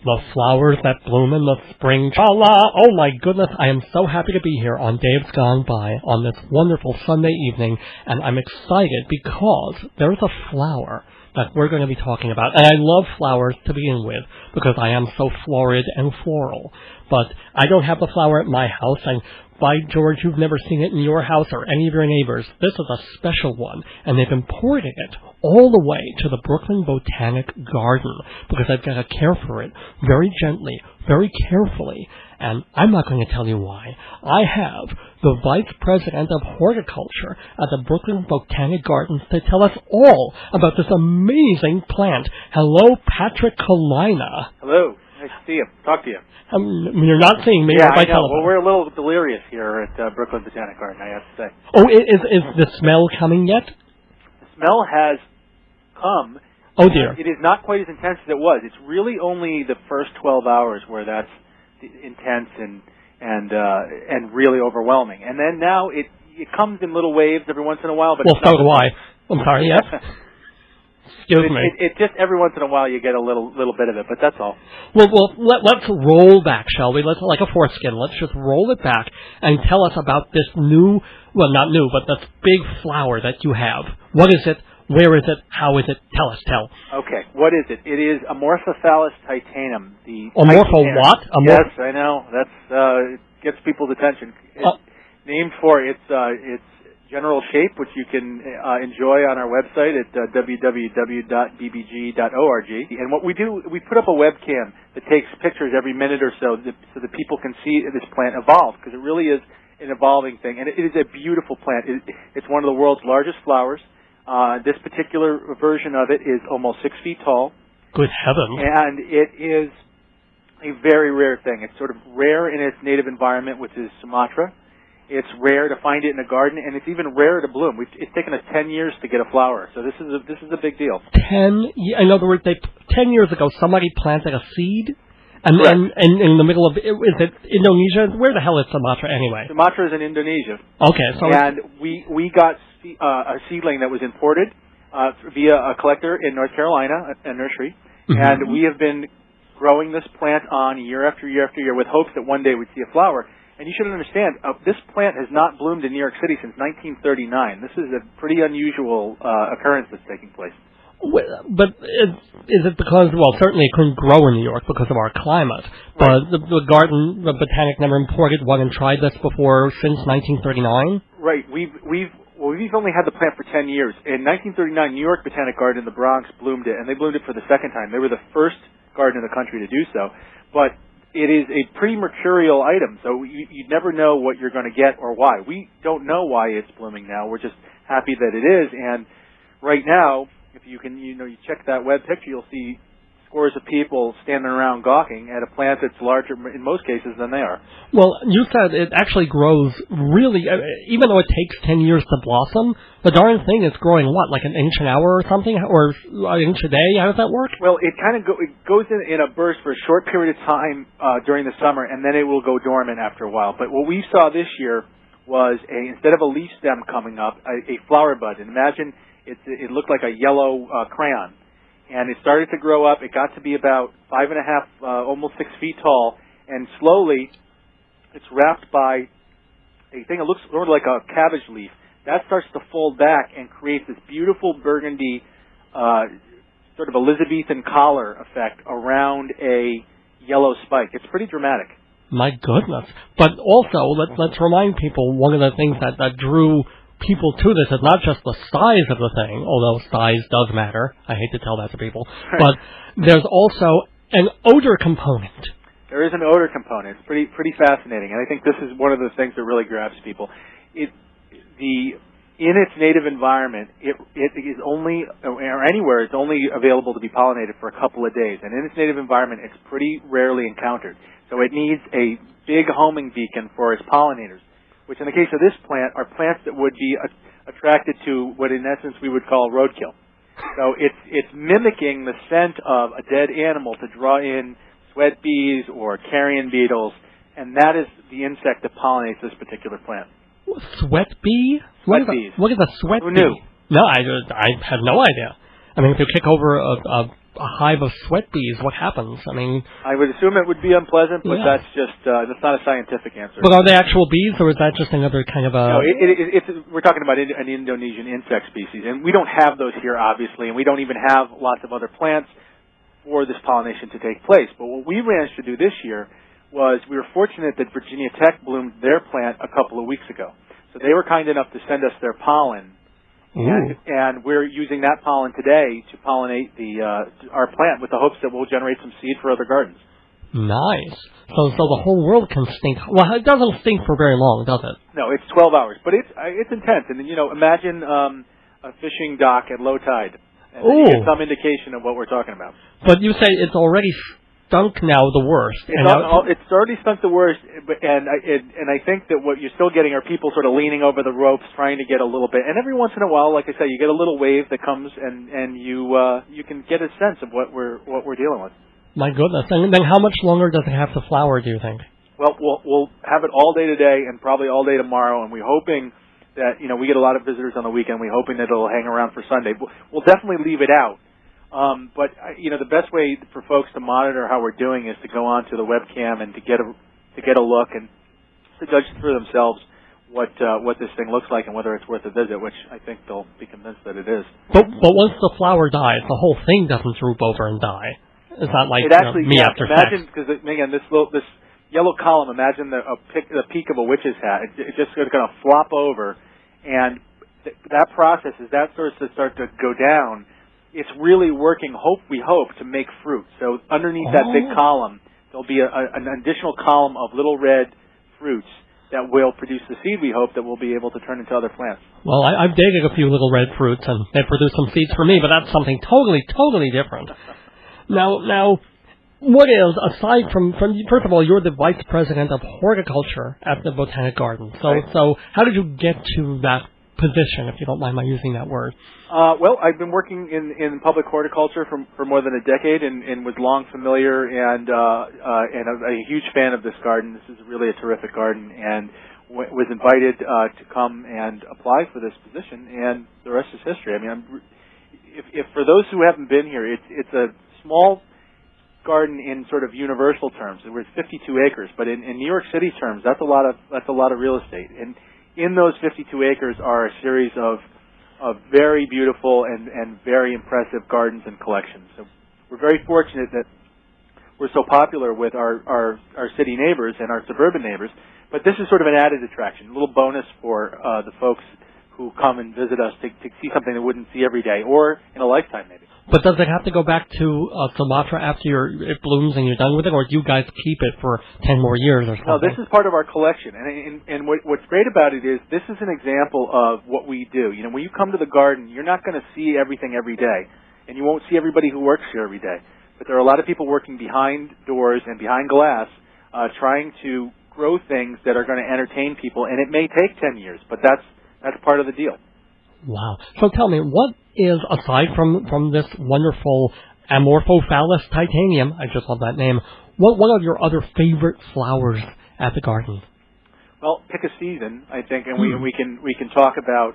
The flowers that bloom in the spring. Cha-la! Oh my goodness, I am so happy to be here on Dave's Gone By on this wonderful Sunday evening, and I'm excited because there's a flower that we're going to be talking about. And I love flowers to begin with because I am so florid and floral. But I don't have the flower at my house, and by George, you've never seen it in your house or any of your neighbors. This is a special one, and they've imported it all the way to the Brooklyn Botanic Garden because I've got to care for it very gently, very carefully, and I'm not going to tell you why. I have the Vice President of Horticulture at the Brooklyn Botanic Gardens to tell us all about this amazing plant. Hello, Patrick Cullina. Hello. Nice to see you. Talk to you. You're not seeing me by telephone. Well, we're a little delirious here at Brooklyn Botanic Garden, I have to say. Oh, is the smell coming yet? The smell has come. Oh, dear. It is not quite as intense as it was. It's really only the first 12 hours where that's intense and really overwhelming. And then now it comes in little waves every once in a while. But well, so do I. I'm sorry, yes? Excuse me. It just every once in a while you get a little bit of it, but that's all. Well, let's roll back, shall we? Let's like a foreskin. Let's just roll it back and tell us about this new, well, not new, but this big flower that you have. What is it? Where is it? How is it? Tell us. Okay, what is it? It is Amorphophallus Titanum. What? Yes, I know. That's gets people's attention. It's named for its general shape, which you can enjoy on our website at www.bbg.org. And what we do, we put up a webcam that takes pictures every minute or so that people can see this plant evolve, because it really is an evolving thing. And it is a beautiful plant. It's one of the world's largest flowers. This particular version of it is almost 6 feet tall. Good heavens. And it is a very rare thing. It's sort of rare in its native environment, which is Sumatra. It's rare to find it in a garden, and it's even rarer to bloom. It's taken us 10 years to get a flower, so this is a big deal. In other words, 10 years ago, somebody planted a seed, and in the middle of, is it Indonesia? Where the hell is Sumatra anyway? Sumatra is in Indonesia. Okay, so and we got a seedling that was imported via a collector in North Carolina, a nursery, and we have been growing this plant on year after year after year with hopes that one day we'd see a flower. And you should understand, this plant has not bloomed in New York City since 1939. This is a pretty unusual occurrence that's taking place. But is it because, well, certainly it couldn't grow in New York because of our climate, but the Botanic never imported one and tried this before since 1939? Right. We've only had the plant for 10 years. In 1939, New York Botanic Garden in the Bronx bloomed it, and they bloomed it for the second time. They were the first garden in the country to do so. But it is a pretty mercurial item, so you never know what you're going to get or why. We don't know why it's blooming now. We're just happy that it is. And right now, if you can, you check that web picture, you'll see scores of people standing around gawking at a plant that's larger in most cases than they are. Well, you said it actually grows really, even though it takes 10 years to blossom, the darn thing is growing what, like an inch an hour or something, or an inch a day? How does that work? Well, it kind of goes in a burst for a short period of time during the summer, and then it will go dormant after a while. But what we saw this year was, instead of a leaf stem coming up, a flower bud. And imagine it looked like a yellow crayon. And it started to grow up. It got to be about 5.5, almost 6 feet tall. And slowly, it's wrapped by a thing that looks sort of like a cabbage leaf. That starts to fold back and creates this beautiful burgundy, sort of Elizabethan collar effect around a yellow spike. It's pretty dramatic. My goodness. But also, let's remind people, one of the things that drew people to this is not just the size of the thing, although size does matter. I hate to tell that to people. Right. But there's also an odor component. There is an odor component. It's pretty fascinating. And I think this is one of the things that really grabs people. In its native environment, it is only, or anywhere, it's only available to be pollinated for a couple of days. And in its native environment, it's pretty rarely encountered. So it needs a big homing beacon for its pollinators, which in the case of this plant are plants that would be attracted to what in essence we would call roadkill. So it's mimicking the scent of a dead animal to draw in sweat bees or carrion beetles, and that is the insect that pollinates this particular plant. Sweat bee? Sweat bees. What is a sweat Who bee? knew? No, I had no idea. I mean, if you kick over a a hive of sweat bees, what happens? I mean, I would assume it would be unpleasant, but yeah. that's not a scientific answer. But are they actual bees, or is that just another kind of a... No, we're talking about an Indonesian insect species, and we don't have those here, obviously, and we don't even have lots of other plants for this pollination to take place. But what we managed to do this year was we were fortunate that Virginia Tech bloomed their plant a couple of weeks ago. So they were kind enough to send us their pollen, and we're using that pollen today to pollinate our plant with the hopes that we'll generate some seed for other gardens. Nice. So the whole world can stink. Well, it doesn't stink for very long, does it? No, it's 12 hours, but it's intense. And imagine a fishing dock at low tide, and you get some indication of what we're talking about. But you say it's already stunk now the worst. It's already stunk the worst, and I think that what you're still getting are people sort of leaning over the ropes, trying to get a little bit. And every once in a while, like I say, you get a little wave that comes, and you can get a sense of what we're dealing with. My goodness. And then how much longer does it have to flower, do you think? Well, we'll have it all day today and probably all day tomorrow, and we're hoping that, we get a lot of visitors on the weekend. We're hoping that it'll hang around for Sunday. We'll definitely leave it out. But the best way for folks to monitor how we're doing is to go onto the webcam and to get a look and to judge for themselves what this thing looks like and whether it's worth a visit, which I think they'll be convinced that it is. But once the flower dies, the whole thing doesn't droop over and die. It's not like me after imagine, because again, this yellow column. Imagine the peak of a witch's hat. It's just going to flop over, and that process, as that starts to go down, it's really working. We hope to make fruit. So underneath that big column, there'll be an additional column of little red fruits that will produce the seed. We hope that we'll be able to turn into other plants. Well, I've dated a few little red fruits, and they produce some seeds for me, but that's something totally different. Now, what is, aside from first of all, you're the Vice President of Horticulture at the Botanic Garden. So how did you get to that position, if you don't mind my using that word? Well, I've been working in public horticulture for more than a decade and was long familiar and a huge fan of this garden. This is really a terrific garden, and was invited to come and apply for this position, and the rest is history. I mean, if for those who haven't been here, it's a small garden in sort of universal terms. It was 52 acres, but in New York City terms, that's a lot of real estate. And in those 52 acres are a series of very beautiful and very impressive gardens and collections. So we're very fortunate that we're so popular with our city neighbors and our suburban neighbors. But this is sort of an added attraction, a little bonus for the folks who come and visit us to see something they wouldn't see every day or in a lifetime, maybe. But does it have to go back to Sumatra after it blooms and you're done with it, or do you guys keep it for 10 more years or something? No, this is part of our collection. And what's great about it is this is an example of what we do. When you come to the garden, you're not going to see everything every day, and you won't see everybody who works here every day. But there are a lot of people working behind doors and behind glass trying to grow things that are going to entertain people, and it may take 10 years, but that's part of the deal. Wow. So tell me, what is, aside from this wonderful Amorphophallus Titanum, I just love that name, what are your other favorite flowers at the garden? Well, pick a season, I think, and we can talk about...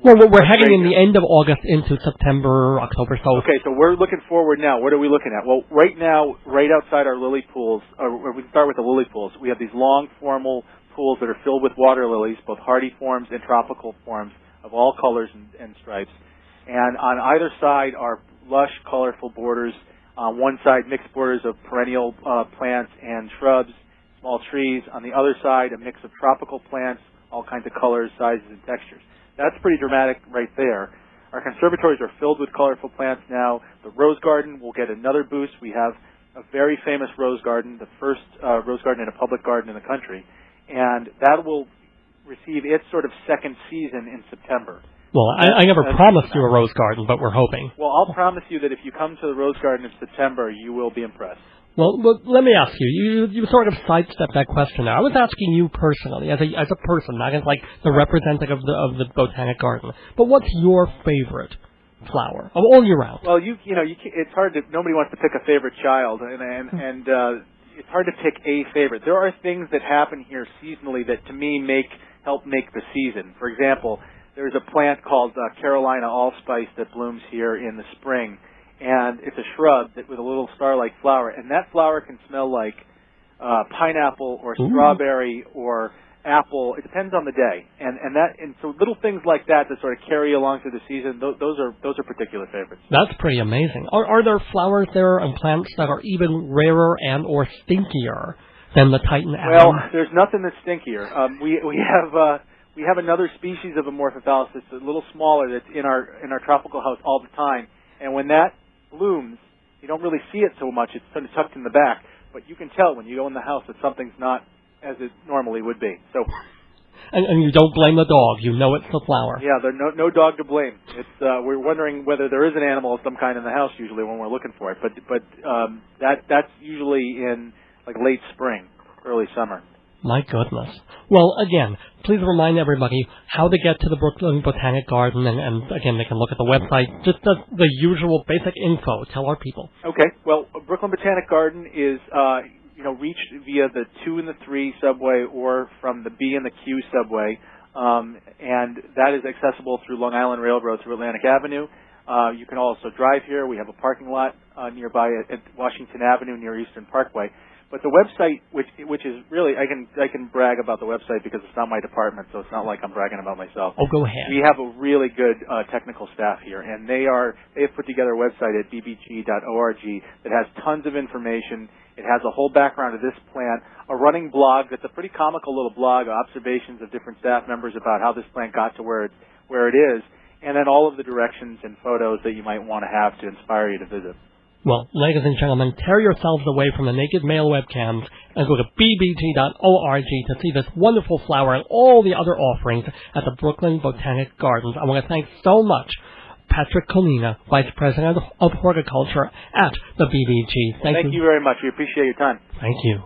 well, we're heading in the end of August into September, October, so... Okay, so we're looking forward now. What are we looking at? Well, right now, right outside our lily pools, or we can start with the lily pools, we have these long, formal pools that are filled with water lilies, both hardy forms and tropical forms of all colors and stripes. And on either side are lush, colorful borders. On one side, mixed borders of perennial plants and shrubs, small trees. On the other side, a mix of tropical plants, all kinds of colors, sizes, and textures. That's pretty dramatic right there. Our conservatories are filled with colorful plants now. The rose garden will get another boost. We have a very famous rose garden, the first rose garden in a public garden in the country. And that will receive its sort of second season in September. Well, I never promised you a rose garden, but we're hoping. Well, I'll promise you that if you come to the rose garden in September, you will be impressed. Well, let me ask you. You sort of sidestepped that question now. I was asking you personally, as a person, not as like the representative of the Botanic Garden. But what's your favorite flower of all year round? Well, it's hard to. Nobody wants to pick a favorite child, and it's hard to pick a favorite. There are things that happen here seasonally that, to me, help make the season. For example, there's a plant called Carolina Allspice that blooms here in the spring, and it's a shrub with a little star-like flower, and that flower can smell like pineapple or strawberry or apple. It depends on the day, and so little things like that sort of carry along through the season. Those are particular favorites. That's pretty amazing. Are there flowers there and plants that are even rarer and or stinkier than the Titan Arum? Well, there's nothing that's stinkier. We have another species of Amorphophallus that's a little smaller that's in our tropical house all the time, and when that blooms, you don't really see it so much. It's sort of tucked in the back, but you can tell when you go in the house that something's not as it normally would be. So, and you don't blame the dog. You know it's the flower. Yeah, there's no dog to blame. It's we're wondering whether there is an animal of some kind in the house usually when we're looking for it. But that's usually in like late spring, early summer. My goodness. Well, again, please remind everybody how to get to the Brooklyn Botanic Garden, and again, they can look at the website. Just the usual basic info. Tell our people. Okay. Well, Brooklyn Botanic Garden is reached via the 2 and the 3 subway or from the B and the Q subway, and that is accessible through Long Island Railroad through Atlantic Avenue. You can also drive here. We have a parking lot nearby at Washington Avenue near Eastern Parkway. But the website, which is really, I can brag about the website because it's not my department, so it's not like I'm bragging about myself. Oh, go ahead. We have a really good technical staff here, and they have put together a website at bbg.org that has tons of information. It has a whole background of this plant, a running blog that's a pretty comical little blog, observations of different staff members about how this plant got to where it is, and then all of the directions and photos that you might want to have to inspire you to visit. Well, ladies and gentlemen, tear yourselves away from the naked male webcams and go to bbg.org to see this wonderful flower and all the other offerings at the Brooklyn Botanic Gardens. I want to thank so much Patrick Cullina, Vice President of Horticulture at the BBG. Thank you very much. We appreciate your time. Thank you.